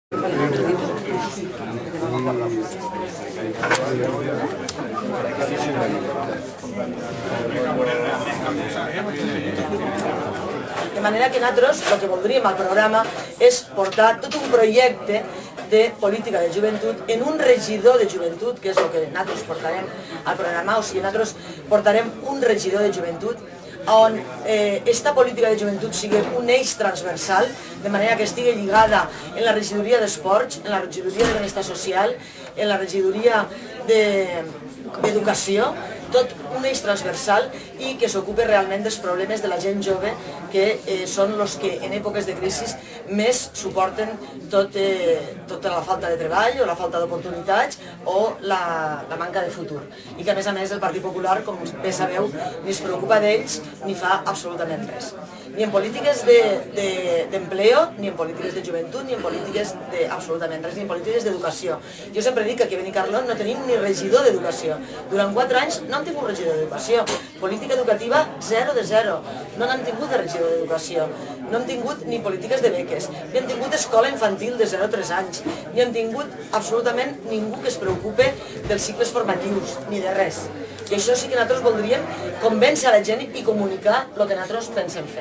De manera que nosaltres el que voldríem al programa és portar tot un projecte de política de joventut en un regidor de joventut, que és el que nosaltres portarem al programa. O sigui, nosaltres portarem un regidor de joventut on esta política de joventut sigui un eix transversal, de manera que estigui lligada en la regidoria d'esports, en la regidoria de benestar social, en la regidoria d'educació, tot un eix transversal i que s'ocupi realment dels problemes de la gent jove, que són els que en èpoques de crisi més suporten tota la falta de treball o la falta d'oportunitats o la manca de futur. I que a més el Partit Popular, com bé sabeu, ni es preocupa d'ells ni fa absolutament res. Ni en polítiques d'empleo, ni en polítiques de joventut, ni en polítiques d'absolutament res, ni en polítiques d'educació. Jo sempre dic que aquí a Benicarló no tenim ni regidor d'educació. Durant 4 anys no hem tingut regidor d'educació. Política educativa 0 de 0. No n'hem tingut de regidor d'educació. No hem tingut ni polítiques de beques. Ni hem tingut escola infantil de 0 a 3 anys. Ni hem tingut absolutament ningú que es preocupe dels cicles formatius, ni de res. I això sí que nosaltres voldríem convèncer a la gent i comunicar el que nosaltres pensem fer.